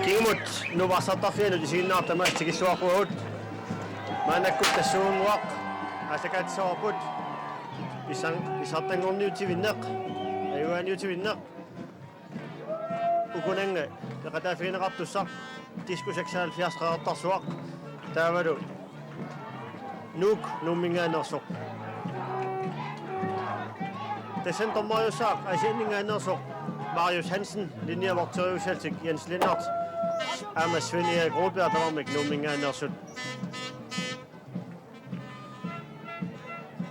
Kimut, no vasata fienu di sinna tamasti kisuakuut. Manakut tasuunwaq. Atakat sooput. Isatangom niutivinnaq. Ayuan niutivinnaq. Ukunenge, taqata fiinaqartussaq. Tiskuseksal fiasqaartarsuaq. Taavalu. Nuk nummingaannersoq. Tasen tommaayussaaq asiinningaannersoq. Marius Hansen, linjevortoriusaltik Jens Lindert. Amma Svend Erik Rådberg, der var med nummingaannersut.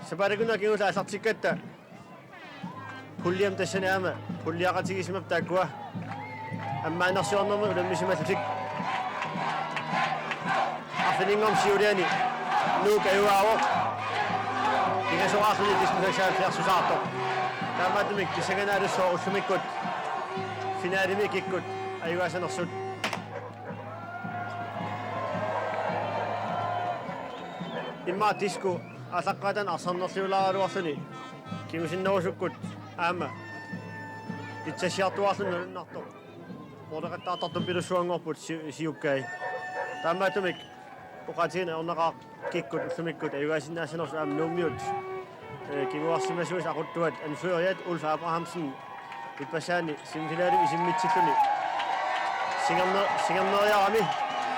Så bare det kunne give sig artikket. Pulliam det senere, pulliaratikisme der går. Amma nationer med dem som atletik. Afdeling om Siudani. Nu kan jo af. Det kan så også lidt diskutere flere socialer. Der er meget ikke, så kan det så også ikke godt. Finder det ikke godt. Ayuh asal naksud. Imma disco asaqatan asannarliulaaruarluni kimusinnausukut aama itsasiartuarlunu narto modeqattaartartum pilussuangorput siukkai taamaatumik uqatina ornaqaa kikkut ullumikkut ayugasinnaassanersu aama nummiut kimuarsimasuus aquttuat anføriat Ulf Abrahamsen ipassaani semifinaalim isimmitsilluni singamneriarami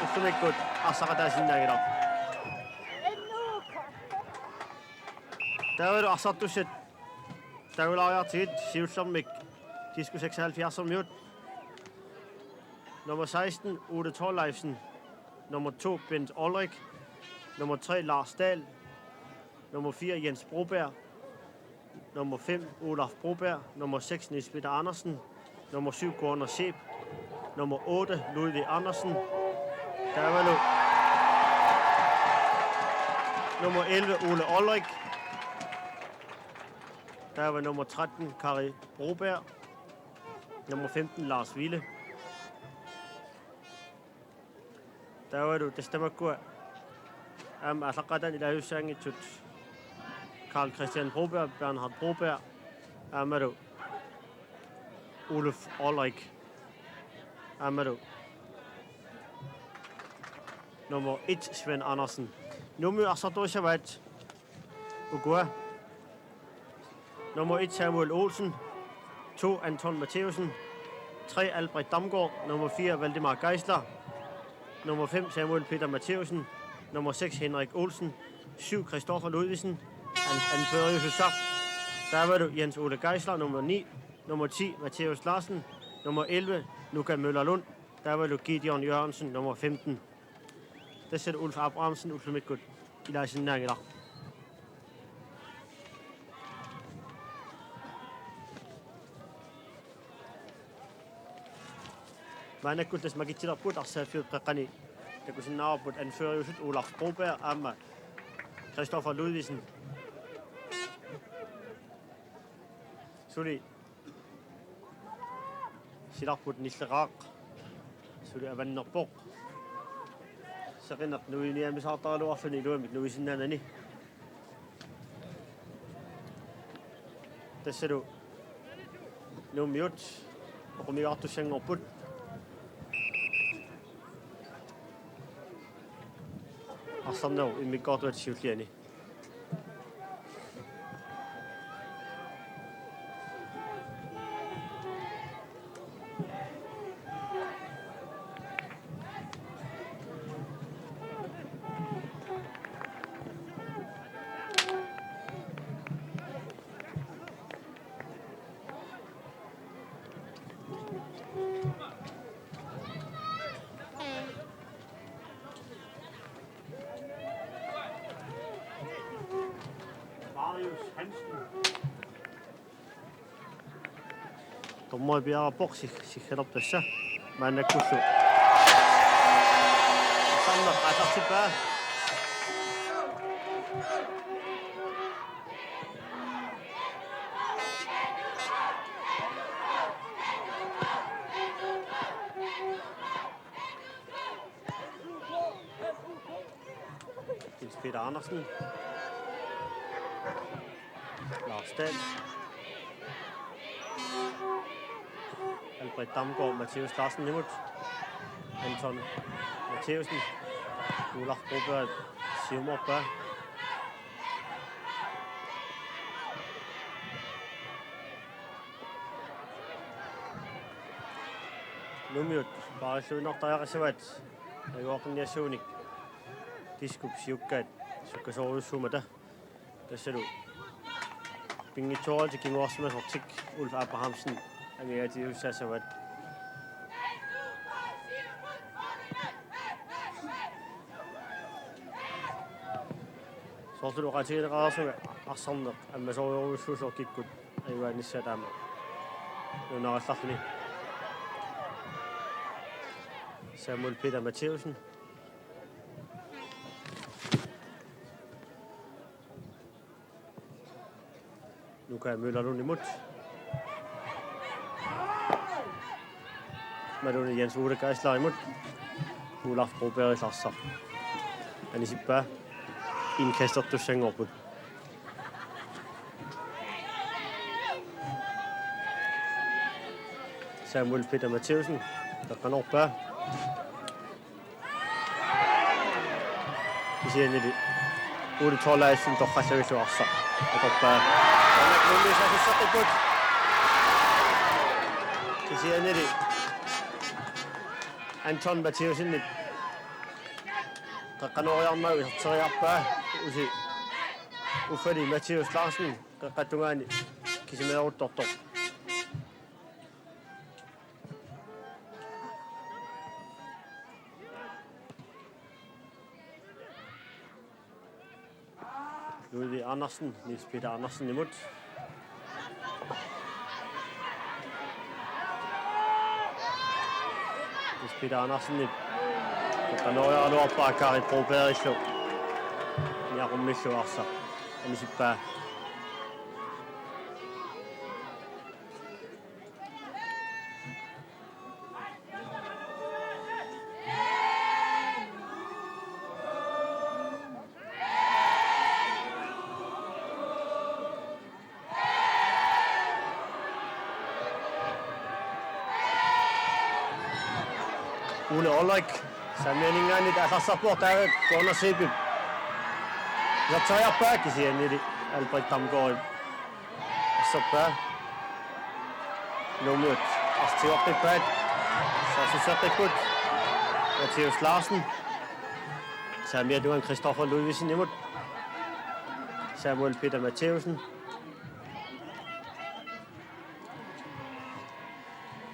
ullumikkut arsaqataasinnaagilar Taavalu arsartussit taavulaariartigit siullermik disco 76 minut. Nummer 16 Ole Thorleifsen. Nummer 2 Bent Olrik. Nummer 3 Lars Dahl. Nummer 4 Jens Broberg. Nummer 5 Olaf Broberg. Nummer 6 Niels Peter Andersen. Nummer 7 Gorner Schæb. Nummer 8 Ludvig Andersen. Taavalu. Nummer 11 Ole Olrik. Der var nummer 13, Kari Broberg. Nummer 15, Lars Ville. Der var du, det stemmer godt. Asaqatan i lahusangitut. Karl Christian Broberg, Bernhard Broberg. Amadu. Ulf Olrik. Amadu. Nummer 1, Svend Andersen. Nummer Asardoshavat. Ugua. Nummer 1 Samuel Olsen, 2 Anton Matheusen, 3 Albrecht Damgaard, nummer 4 Valdemar Geisler, nummer 5 Samuel Peter Matheusen, nummer 6 Henrik Olsen, 7 Christoffer Ludvigsen, anfører Josef. Der var du Jens Ole Geisler, nummer 9, nummer 10 Mathias Larsen, nummer 11 Luca Møller Lund, der var du Gideon Jørgensen, nummer 15. Der sætter Ulf Abrahamsen, ullumikkut, ilaisin nangilaq. Manakut des magitsilaput arsafiut qaqqani takusinnaarput anføriusut Olaf Broberg amma Christoffer Ludvigsen suli silarput nilleraq suli avannerpoq saqinaq nuiniamisartaraluarluni luamik nuisinnaanani tassalu numiut oqumiartussangorput Arsamnau immigratuat siulliani. Marius Hansen. Tommoy biara boksi sikhelap tässä. Mä en kussu. Sanna asaksipää. Jens Peter Andersen. Lars Dahl. Albrecht Damgaard, Mathias Larsen imod. Anton Matheusen, Olaf Broberg, Simon Bør. Numiut, parisuunartariarisuat, ajuaqinniassuunik, tiskup siukkaat, sukkasoruussuumata, tassalu, pingittuaralti kinguarsimasortik, Ulf Abrahamsen, angiatiussassavat. Sortulu qatiileraarsuga arsarneq ammasoriuruussuusorkikkut ajuaanissataama nunarallarluni Samuel Peter Matheusen. Luka Møllerlund imod. Madone Jens Ole Geisler imod. Olaf Broberg Larser. Anisippa indkastet sengorbud. Samuel Peter Matheusen, der kan opbære. Det siger jeg, at 8-12 er som der faktisk er også. Og opbære. Han er glundet sig til sådan et bud. Det siger jeg, at Anton Matheusen, der kan overjørne mig, så er jeg opbære. Ufadi Mathias Larsen, der kan du gerne kigge med over doktor. Ludvig Andersen, Niels Peter Andersen imod. Niels Peter Andersen i Kanoja og opbær Karit Broberg i slå. Jeg rummer ikke også. Han er sit bare. Ole Olrik, sammenligningen i deres support er Gunnar Sebib. Jeg tager bak i siden i Albrecht Damgaard. Så bak. Nummer 8 til op det bak. Så det godt. Mathias Larsen. Samuel Duan Christoffer Ludvigsen imod. Samuel Peter Matheusen.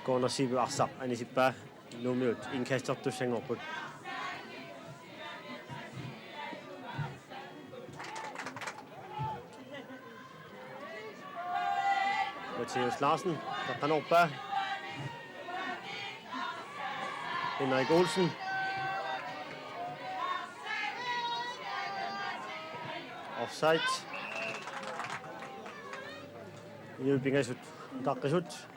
Gunnar Sebib Arsa, Anisippa. Nummer 8, indkaster du sænger på. Mathias Larsen, der kan op bag. Henrik Olsen. Offside. Jøbingesut, Dakkesut.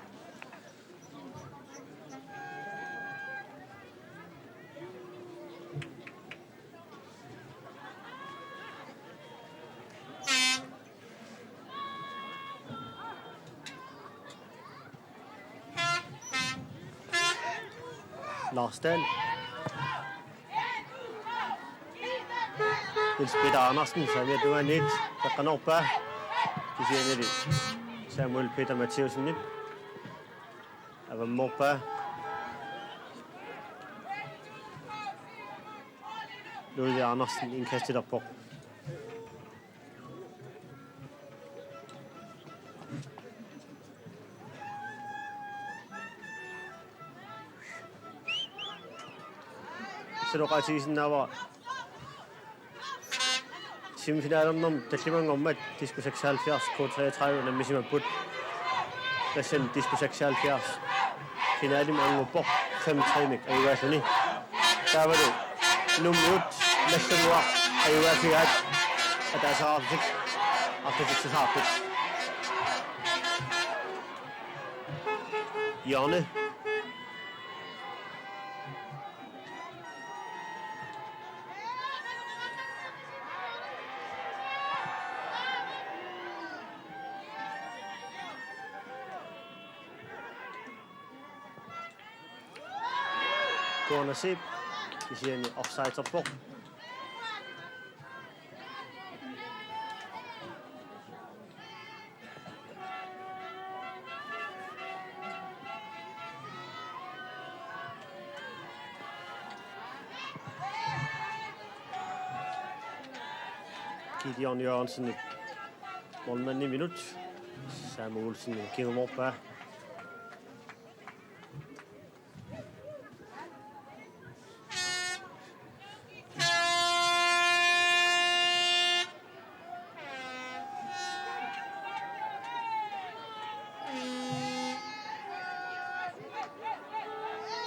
Lars Dahl. Niels Peter Andersen, så jeg det var net. Der kan op bag. Det siger jeg Samuel Peter Matheusen net. Der var mobba. Ludvig Andersen indkastet op på. Seloqatiisen var semifinalen om Tasliman om at disco 76 K33 nemlig simpelthen budt. Der sendte disco 76 finale med en bort 5-3 mig i hvert fald. Der var det nummer 8 næste år i hvert fald at der så afsigt har det. Janne Gården og Seb. De siger en offside op på. Gideon Jørgensen, målmanden i minut. Sam Olsen giver ham op af.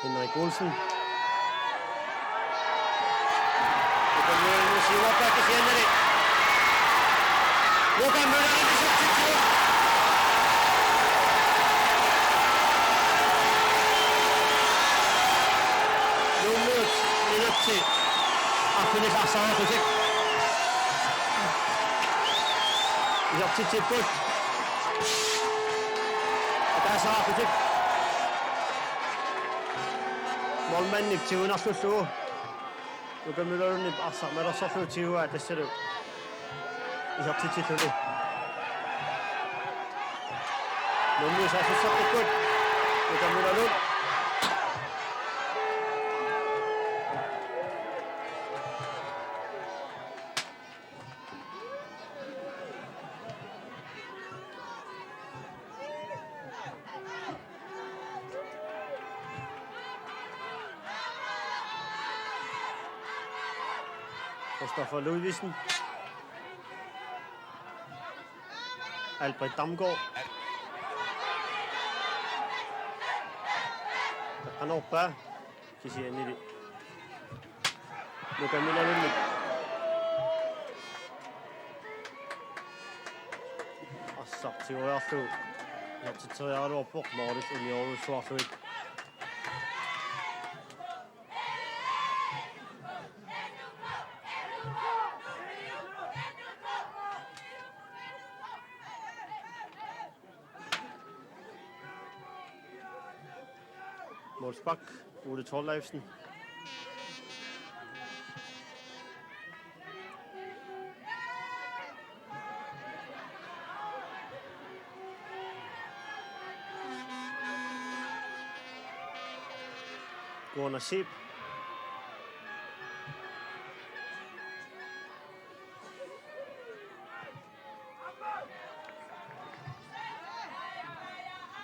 Henrik Olsen. Nu siger op, der kan fjerne det. Lukas Møller ind i substitution. Nu minut til Ahmed Hassan Hussein. Vi har tid til et bud. Og der er så Hussein. Målmanden i tiven har slået. Lukas Møller ind i Hassan, men der så flot til at det ser ud. Vi har tid til det. Nu er det så et godt. Lukas Møller nu. Kristoffer Ludvigsen. Albrecht Damgaard. Han er oppe. Kan se ind i det. Lukas Møller nu. Og så til højre flå. Jeg til tredje år på Mordes Union Svarfød. Målsbak, Ole Torleifsen. Gården og Seb.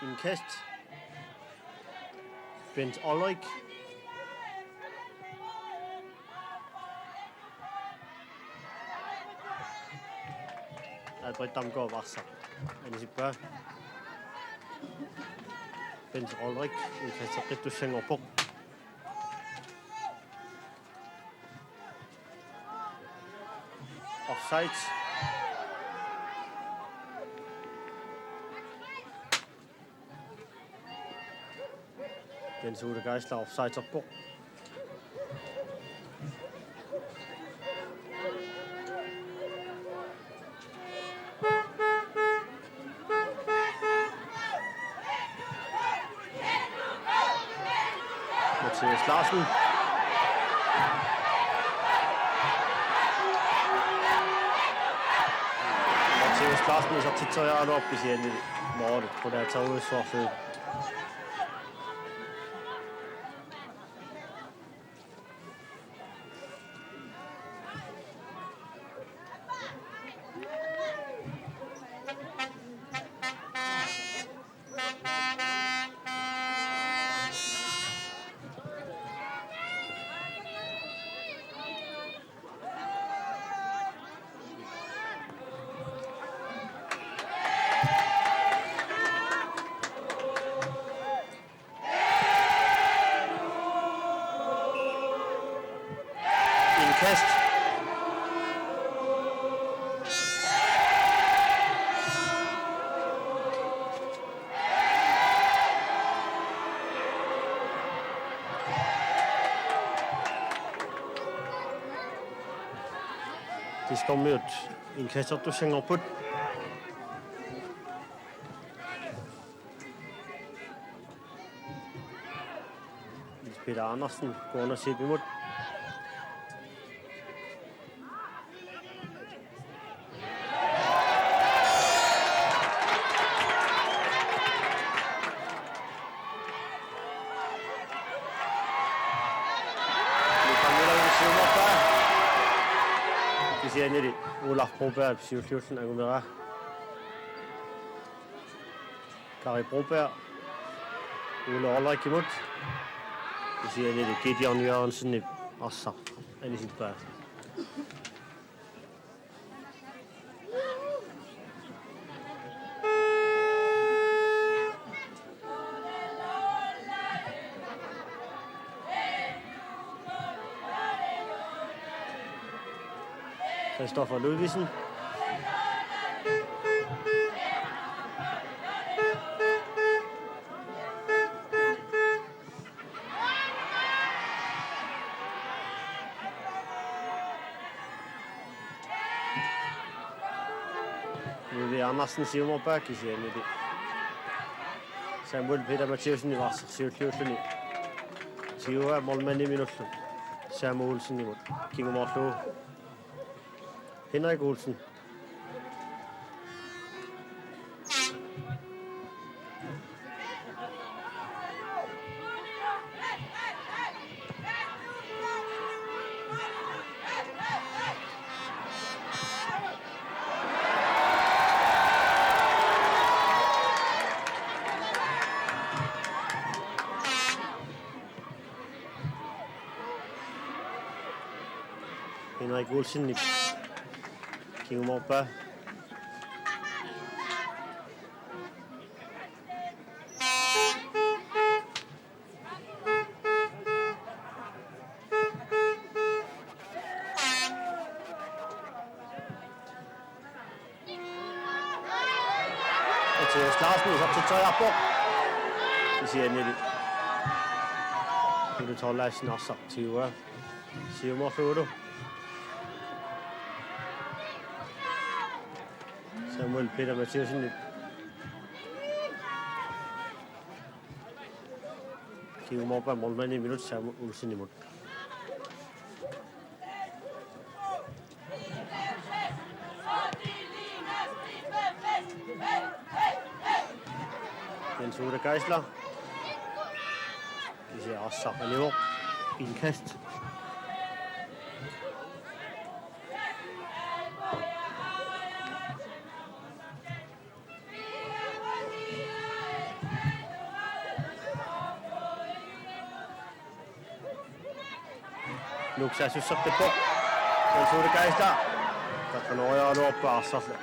En kast. Bent Olrik. Albrecht Damgaard Varsa. Anisip Bør. Bent Olrik. En kast af Rito Sænger på. Offside. Jens Ude Geisler offside op på. Mathias Larsen. Mathias Larsen er så til tøjeren op i sin mål på der tager ud så fedt. Kast. Det skal møde en kast, du synger på. Peter Andersen går under set imod. Siyan Olaf Broberg, Sivkløften, Agumera. Kari Broberg. Ole Olrik imod. Siyan Gideon Jørgensen, Assa, Anisitberg. Christoffer Ludvigsen. Ludvig Andersen, Simon Berg i serien i det. Samuel Peter Mathieusen i Varsel, Sivkløften i. Siv er målmand i minutter. Samuel Olsen imod. Kingo Mortlo. Henrik Olsen. Henrik Olsen i Kingo Mortberg. Mathias Larsen is up to tøj op på. Det siger Nelly. Nu er det 12 Larsen også til uger. Simon Foto. Samuel Peter Mathieusen. Kingo Mortberg målmand i minut. Samuel Olsen imod. Jens Ude Geisler. Vi ser også Safra Lever. Indkast. Lukas Jusser på. Jens Ude Geisler. Der kan nøje og op og Safra.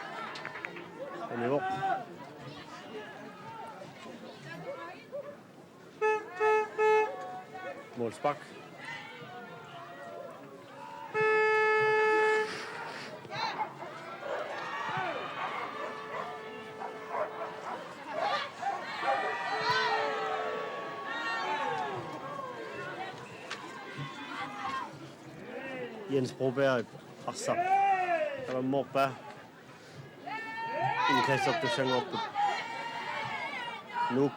Lever. Målsbak. Jens Broberg, Assa. Der var Mortberg. Indkast op, det sænger op. Nuk.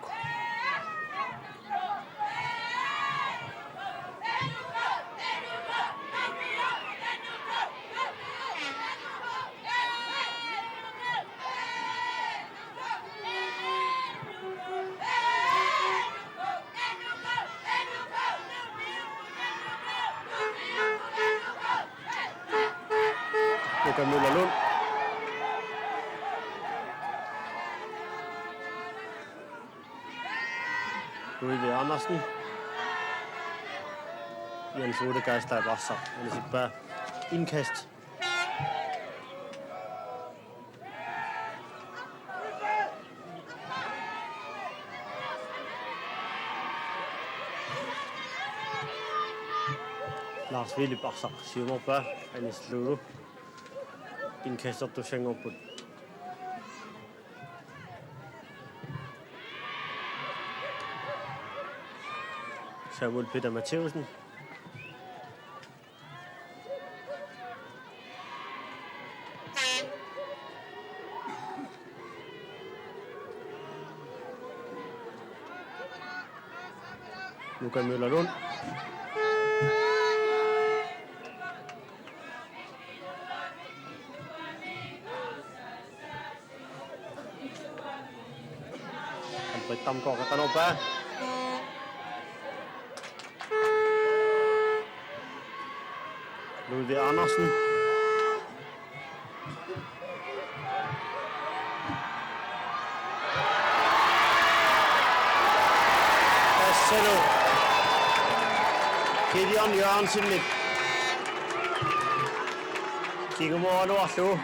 Lukas Møller Lund. Ludvig Andersen. Jens Ude Geisler i Varsel. Han er sit bare indkast. Lars Ville Varsel. Simon Berg. Han er slutte. Indkast op, du sænger op på. Samuel Peter Mathieusen. Luca Møller Lund. Albert Damgaard kan nå bag. Ludvig Andersen. Cello. Gideon Jørgensen lidt. Kigger mod Nordsjø.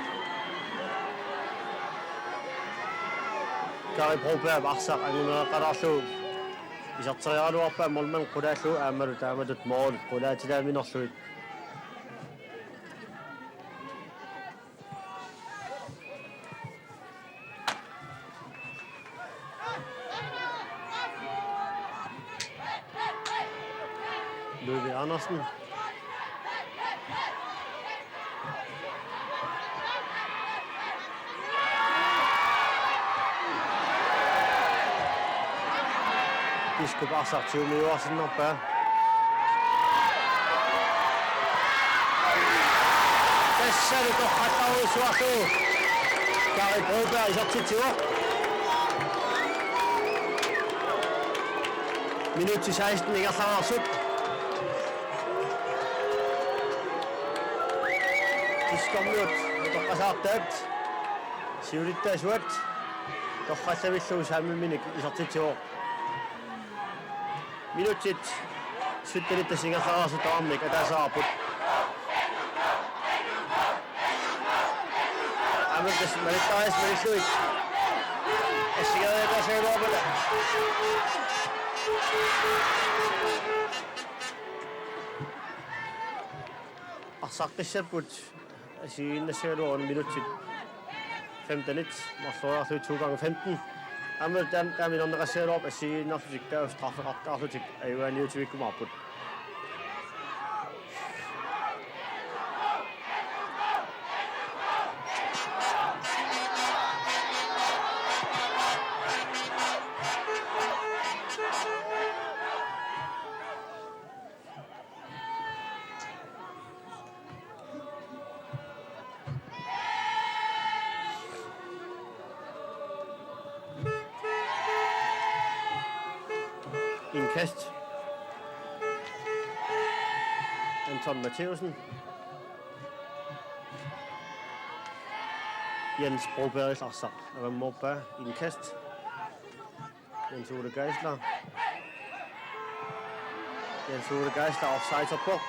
Kari Broberg Varsa anguna qararlu. Isarterialu arpa molman qulaallu aamalu taamadut mool qulaatilaaminerluit. Ludvig Andersen. Biskop Assar 20 minutter siden oppe. Det ser du godt hatt av Svarto. Kari Broberg i 70 år. Minut til 16, ikke har sutt. Diskomlut, tokka saatteet. Siurittaa suot. Tokka sevissuus hämmimmin isotsit joo. Minuutit. Syttelitte singa saasut ammik, etä saaput. Ämyrkäs menittää ees menisuit. Essikä etä se luovulle. Arsaqissaput. Siinä ser du en minut til 15 lidt. Og så er det 2 gange 15. Jamen, der er min andre ser op at sige, når du der er strafferet, der er det jo en lille til vi kommer op på. Indkast. Anton Matheusen. Jens Broberg Larsen. Mobba indkast. Jens Ole Geisler. Jens Ole Geisler offside på.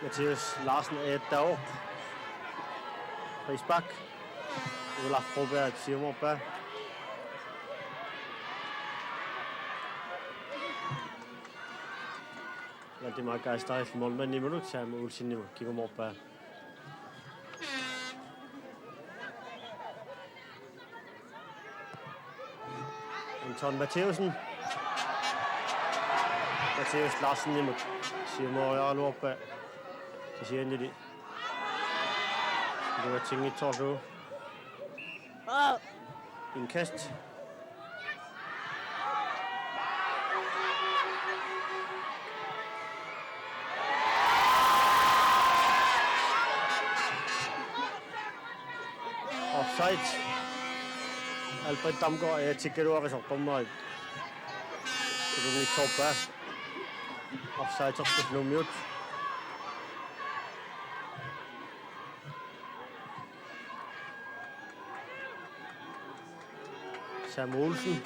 Mathias Larsen er deroppe. Risbak. Olaf Broberg siger oppe. Det er meget gejst i målmanden i minut, så med Olsen nu kigger oppe. Anton Matheusen. Mathias Larsen imod. Siger Morial oppe. Det siger endelig det. Det var ting i Torso. Indkast. Offside. Albert Damgaard er tikkeruaris optommaa. Rungi toppa. Offside toppus nummiut. Sam Olsen.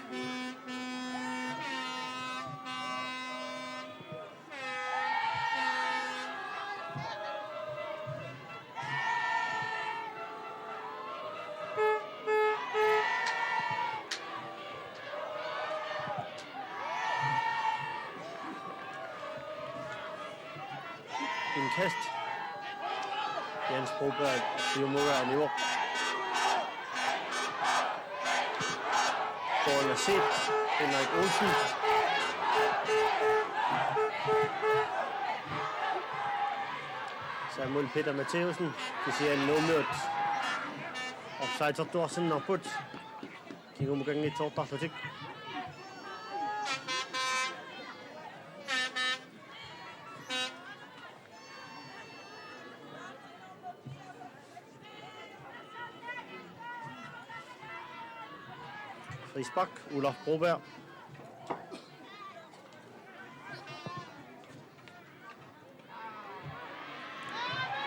Indkast. Jens Broberg, 4 måder af niveau. Gården er set. Henrik Olsen. Samuel Peter Matthäusen. Kasi numero. Offside sa tuasan na put. Kigumugang ito tasotik. Frisbak, Olaf Broberg.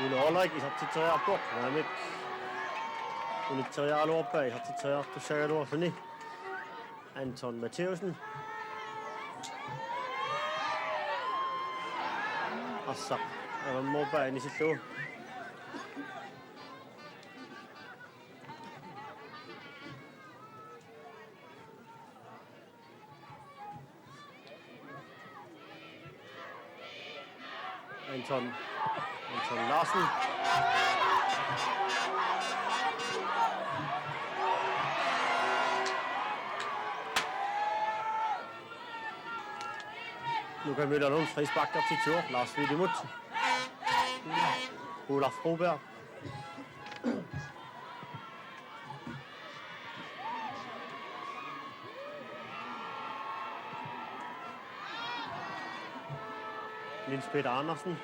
Ulle Olrik, isartitseria pok, naamik. Unitseria aluoppa, isartitseria tussagaluor suni. Anton Matthäusen. Assaq, avammuorpa anisillugu. Anton Larsen. Luka Møller-Lund, frisbak op til tur. Lars Vidimut. Olaf Broberg. Niels Peter Andersen.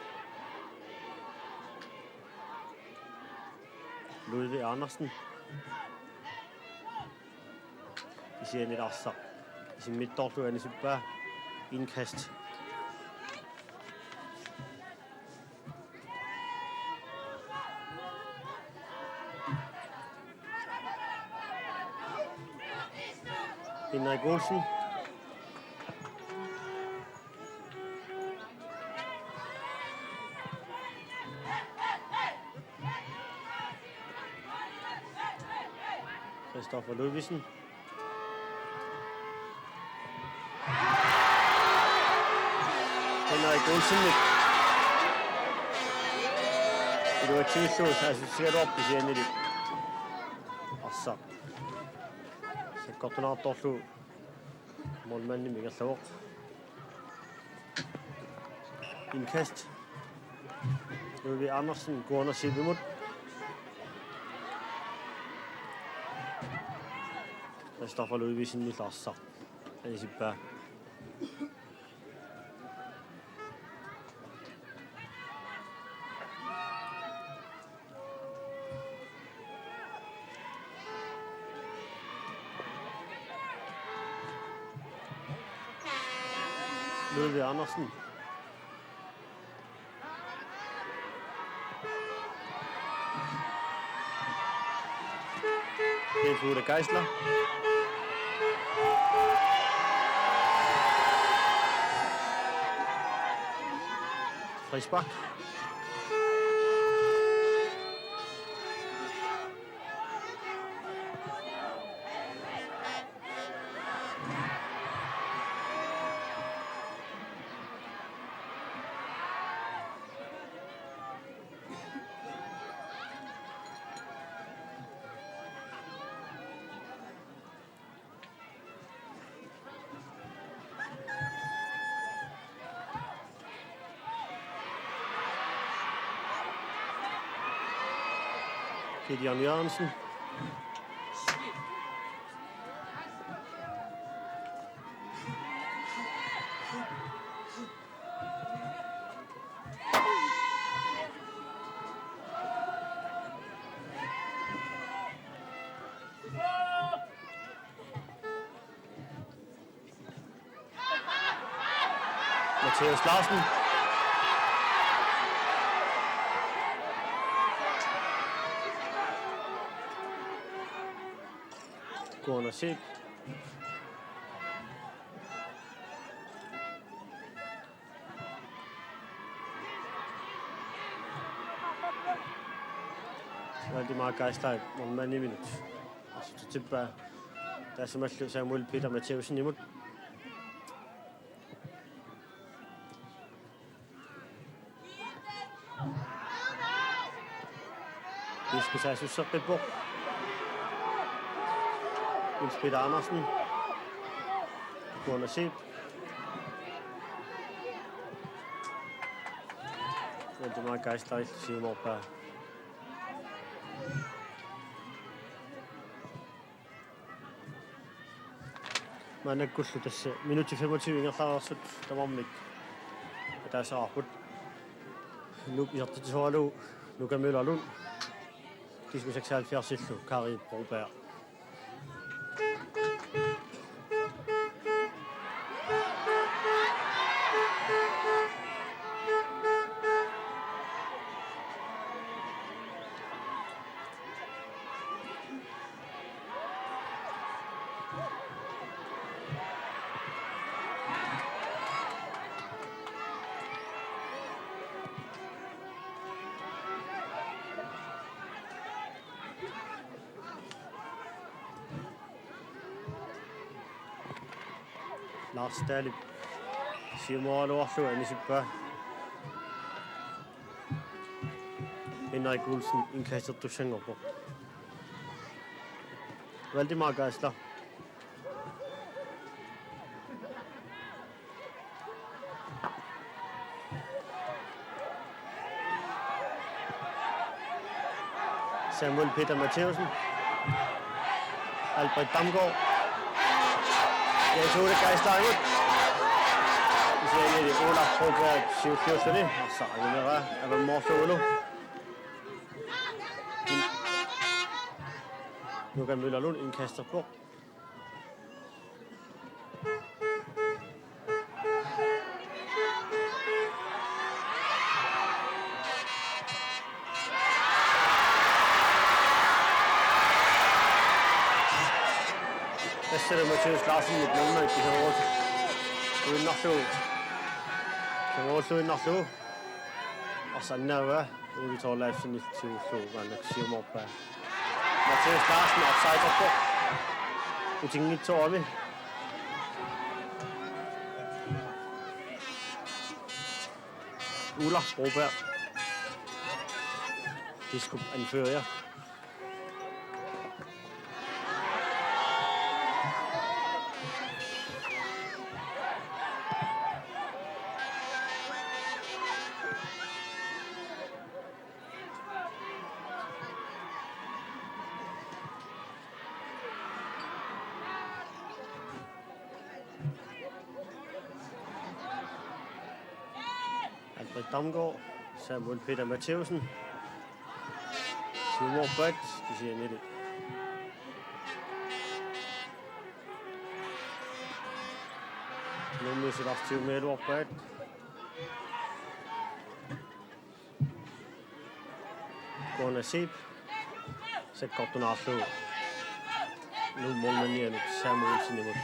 Ludvig Andersen. I siger lidt også. I sin midtdortu er det super indkast. Henrik Olsen. Christoffer Ludvigsen. Henrik Olsen. Det var tilsøgt, så jeg ser det op i scenen i det. Og så godt nok dårlig målmanden i Mega Slår. Indkast. Ludvig Andersen går under sit imod. Christoffer Ludvigsen i klasser. Det er super. Ludvig Andersen. Det er Frode Geisler. Frisbak. Gideon Jørgensen. Mathias Larsen. Gården set. Väldigt meget Geisler on mani minut. Altså tilbage. Der er simpelthen Samuel Peter Matthäusen imod. Det skal sige så det på. Niels Peter Andersen. Gående Seb. Valdemar Geisler, Simon Opberg. Mä näkkullu tässä minuutti 25 ingerlaarsuut tamammik. Tässä aaput. Nu hjertet til Hårlå. Luka Møller Lund. De skulle 76 sillu. Kari Broberg. Lars Stalib. Simon Orlo, Anisippa. Henrik Olsen, indkastet Dushangopo. Valdemar Geisler. Samuel Peter Matthäusen. Albrecht Damgaard. Jeg tog det Geisler imod. Vi ser ind i Olaf Broberg, Siv Kjørsønne, og så er det mere af en morfolo. Luka Møller Lund indkaster på. Der sætter Mathias Larsen i et nummer, de har råd. Uden Norslå. De har råd uden Norslå. Og så nærmere, vi tager Leifsen i til Oslo, var nok Simon Opberg. Mathias Larsen opsejder på. Utingen i Torve. Ulla Broberg. Biskup anfører. Albrecht Damgaard, Samuel Peter Matthäusen, Simon Opberg, de siger Nette. Nu møder der også med Opberg. Gående Seb, sæt godt den afslå. Nu målmanden igen, Samuel Olsen imod.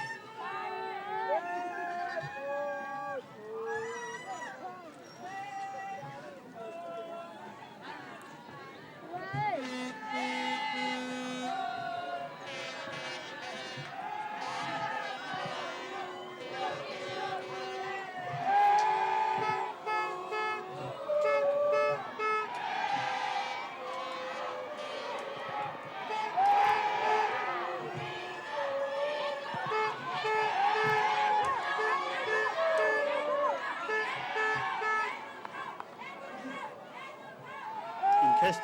Kast.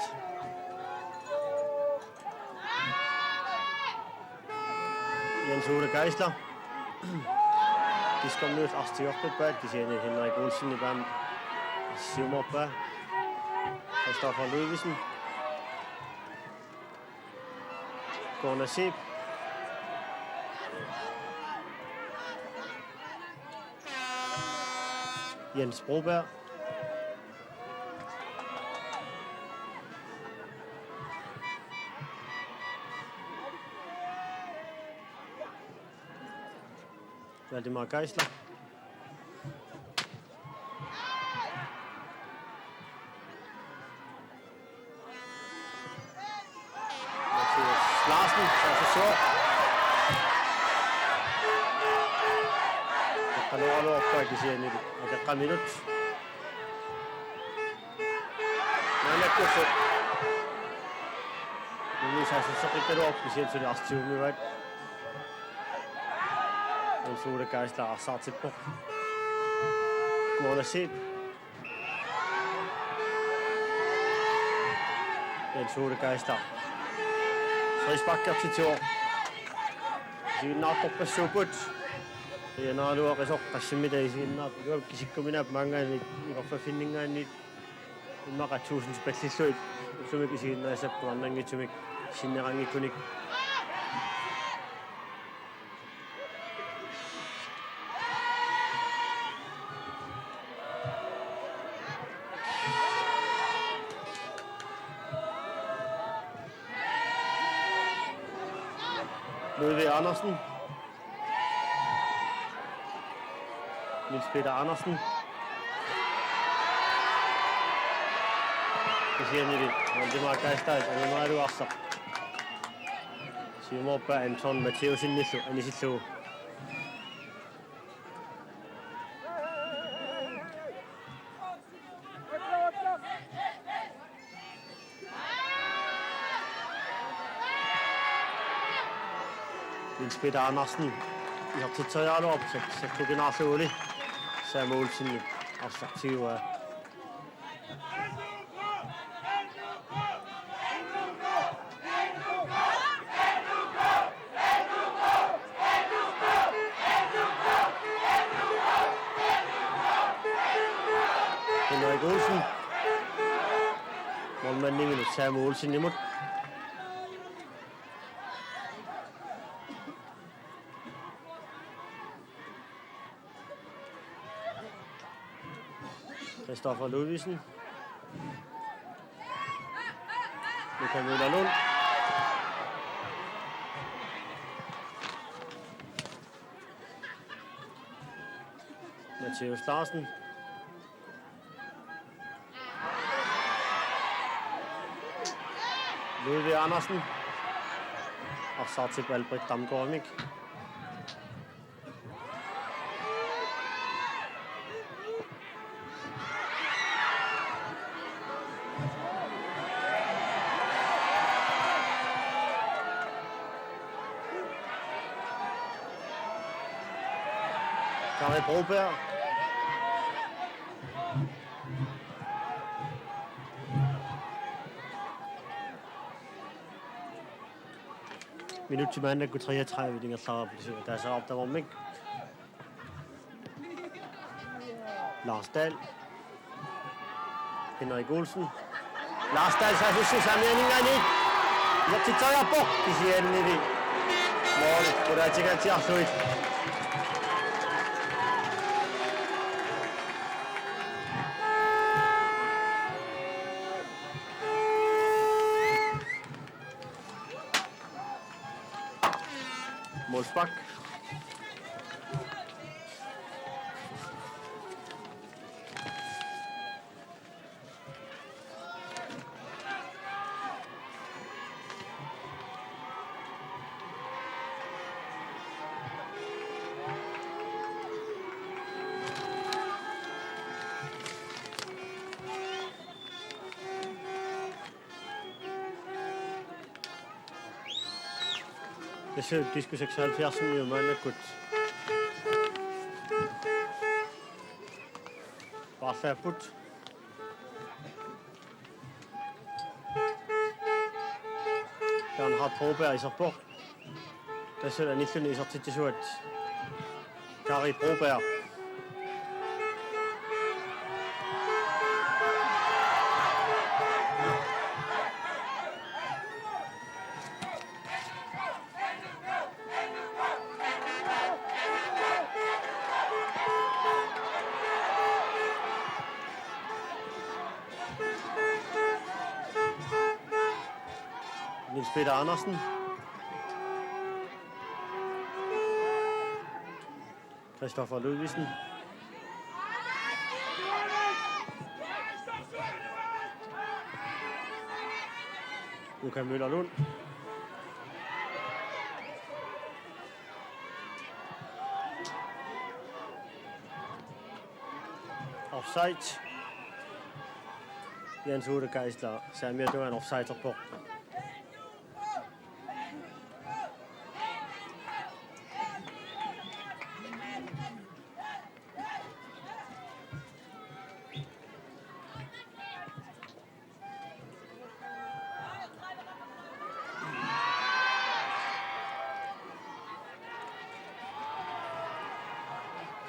Jens Ole Geisler. De skal møde Asti Opberg. De siger Henrik Olsen i band. Simon Opberg. Christoffer Ludvigsen. Gående Seb. Jens Broberg. Valdemar Geisler. Mathias Larsen, professor. Kaloro Opberg, de siger Nette. Og det er 3 minutter. Men jeg kunne få. Nu viser jeg så rigtig op, vi siger til det også 20 minutter. Jens Ole Geisler og Sartip på. Godmorgen set. Jens Ole Geisler. Frisbakker til 2 år. Siinä koppa suput. Ja naalu qisokqassi mida isiinna kisikkumina mangani iqorfafinningaanni immaqatsuusin spallilluit sumik isiinna sappuarnangitsumik sinnerangikkunik Ludvig Andersen. Niels Peter Andersen. Det siger ni det. Valdemar Geisler, og nu er du også. Simon Berg, Anton Matthäusen, Anisitlo. Niels Peter Andersen. I har til tøjere op, så kunne det nok så Ole. Så er målsiden attraktiv. Henrik Olsen. Målmanden i minut, så er målsiden imod. Christoffer Ludvigsen. Michael Møller Lund. Mathias Larsen. Ludvig Andersen. Og så til Albrecht Damgaard. Kari Broberg. Minut til mandag går 33, vi klarer på det. Der er så op, der var mig. Lars Dahl. Henrik Olsen. Lars Dahl, så synes jeg sammen med en gang. Jeg til tøjer på, de siger en idé. Målet, hvor der er til at slå et. Målsbak. Det ser de skulle 76 i mand er godt. Bare færdigt. Han har Broberg i sig på. Det ser han ikke i sig til det Kari Broberg. Niels Peter Andersen. Christoffer Ludvigsen. Michael Møller Lund. Offside. Jens Ole Geisler. Samir, det var en offside på.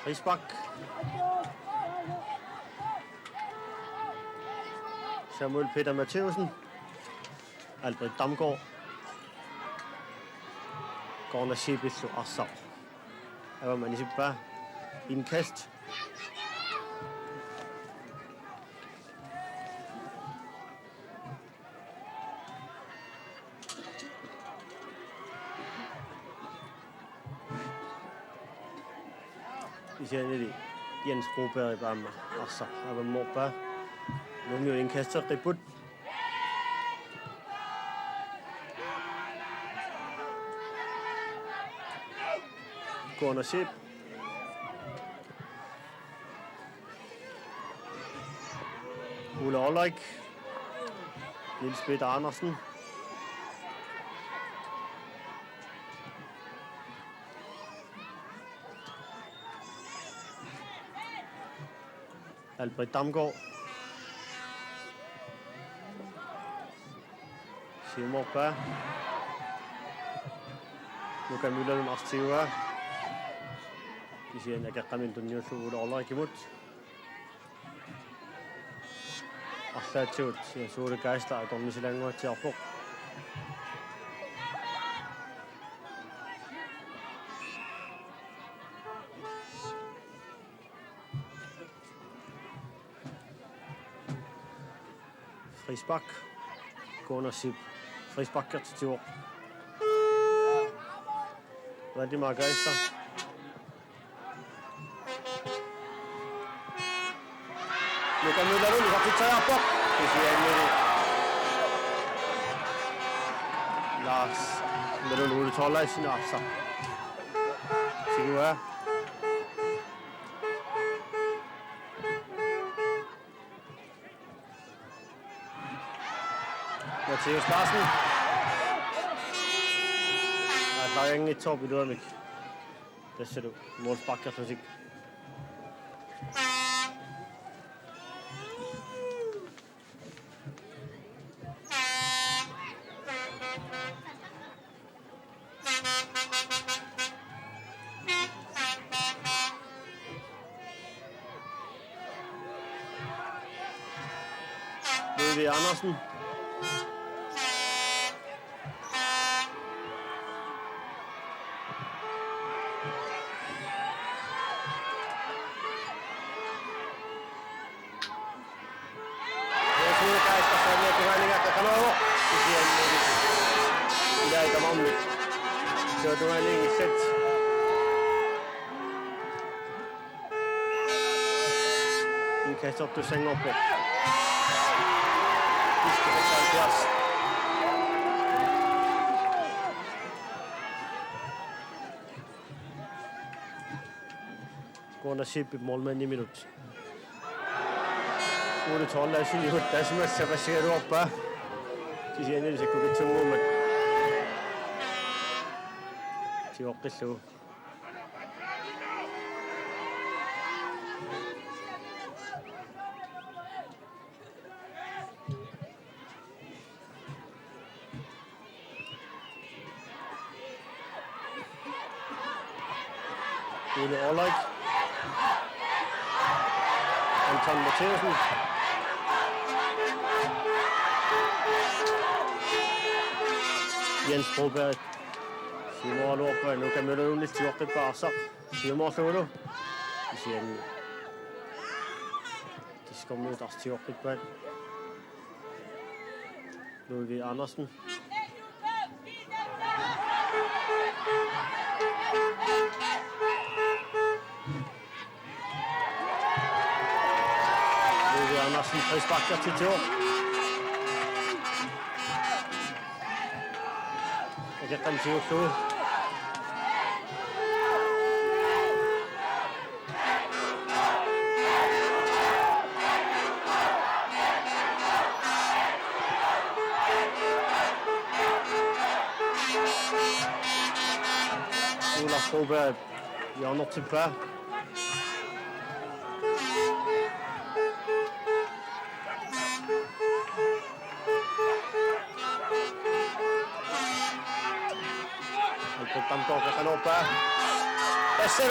Frisbak. Samuel Peter Matthäusen. Albrecht Damgaard. Corner Shibitsu Assar. Ava Manisippa. Indkast. Vi ser ned i Jens Broberg i Bama. Assar. Ava Morba. Nogle indkaster. Ribut. Corner Shib. Ole Olrik. Niels Peter Andersen. Albrecht Damgaard. Simon Ba. Luka Müller Martiva. Vi siger, at jeg kan komme ind til Niels Ole Olrik imod. Og så til jeg så det Geisler og kommer så længere til at få. Frisbak. Corner Shib. Frisbak til tur. Valdemar Geisler. Luka Müller ud, har tager op. Det siger Emil. Lars Müller ud tager i sin afsa. Sigua. Mathias Larsen. Jeg klarer ingen i top i det øjeblik. Det ser du. Målsbakker musik. Ludvig Andersen. Så du har længe sæt. Den kaster op, du sænger op på. Vi skal have 70. Corner Shib i målmand i minut. 8-12 er sin i hud, der er simpelthen så ser du op bare. De siger, at det kunne blive tungt målmand. De var rigtig så. Ole Olrik. Anton Matthäusen. Jens Broberg. Simon Lorpe, nu kan Müller lidt gjort det bare så. Simon Solo. Vi siger den. De skal møde deres til det bare. Ludvig Andersen. Ludvig Andersen, frisbakker til tur. Jeg kan den til at slå. Olaf Broberg, Jan tilbage. Damgaard kan op. Tässä on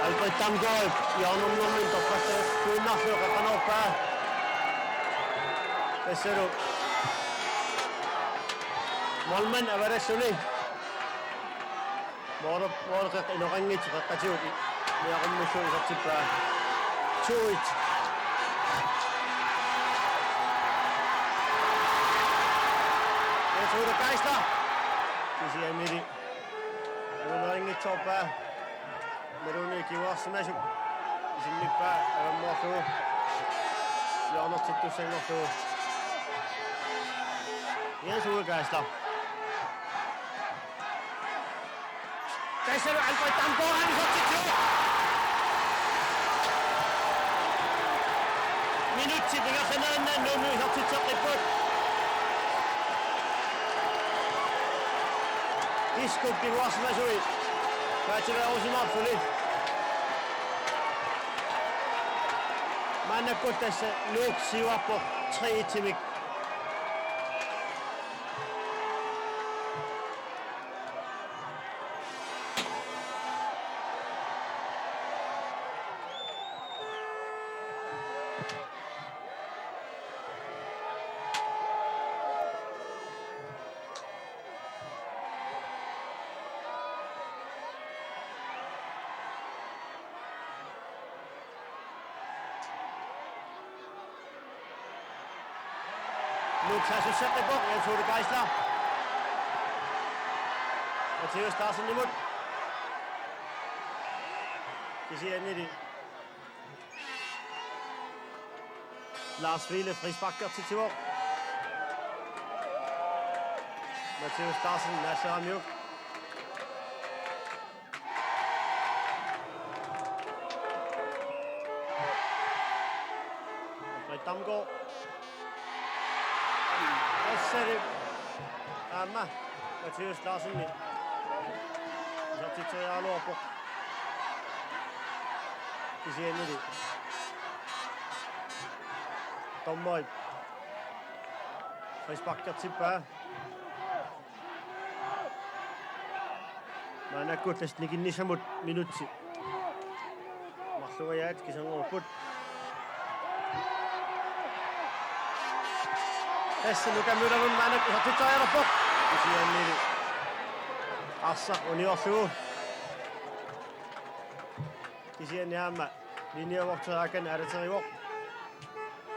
Albert Damgaard, Jan Omlommen, toppastas kunnah joka nopea. Tässä on Molman Avaressuli. Vuorot inokangit rakkatiuki. Ja komissio satsipää. Chuit. Ja suuri kaista. Kisiä midi. Inokangit sopää. Meruni kivuassa näisy. Sinne pää. Aivan muokkuu. Ja on otsittu sen otsuu. Ja suuri kaista. Tässä on Albert Damgaard, hän otsittu. Minuutti tinggal näin nummi otsittu liput. Isku kivuassa näisy. Päätsevä uusi maapuli. Mä kun tässä luoksi vapo 3-timik. Lukas is sætte bort, jeg tog det Geisler. Mathias Larsen imod. Det siger endelig det. Lars Vile frisbakker til Tivor. Mathias Larsen, Nasser Amjuk. Albert Damgaard. Sætte Amma, Mathias Larsen med. Så til Tøjalo op på. Det siger endelig det. Dommer. Frisbakker tilbage. Man er godt næsten ikke nisser mod minut til. Marlo og jeg skal sådan over på. Tässä Luka Myyrälun mäännöt, ihan tyttää ajalla pot. Siihen niin. Assa on johtuu. Siihen jäämä. Linja vuokta aiken äärettöri vuok.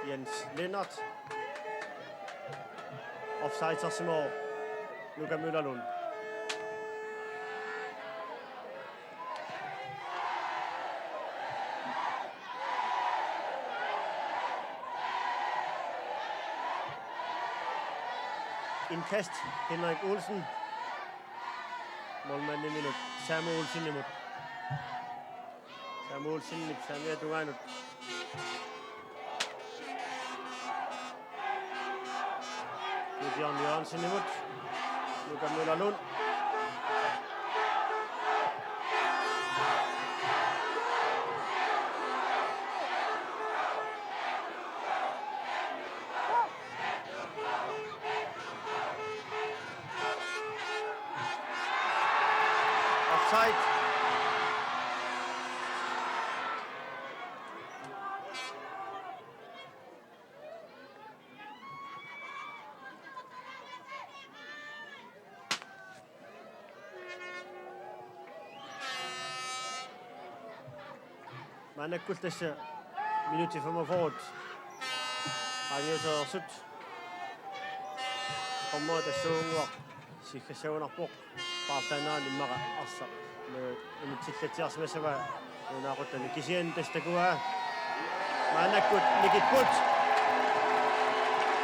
Jens Lennart. Offside tassimoo. Luka Myyrälun. Indkast, Henrik Olsen. Målmand i minut. Samu Olsen imod. Samu Olsen, Samu Adunganut. Bjørn Jørgensen imod. Luka Myyrälund. Offside. Man er godt tässä minuutti 45. Ainoa sut. Kommer tässä unger. Sikkaseuna pok. Paaftanaan imara assa. Nyt sitten tiasmesava. Una rottani kisien tästä kuva. Man er godt nikit put.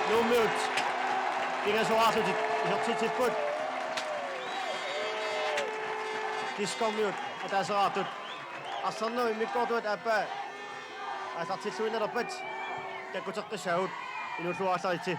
No minut. Ingen så asutit. Ihan sit put. Diskommiut. Ja tässä raatut. Assanoi mikko tuot äpää. Ai saat sit suinna lopet. Ja kun saat shout. Endnu 2 afslag til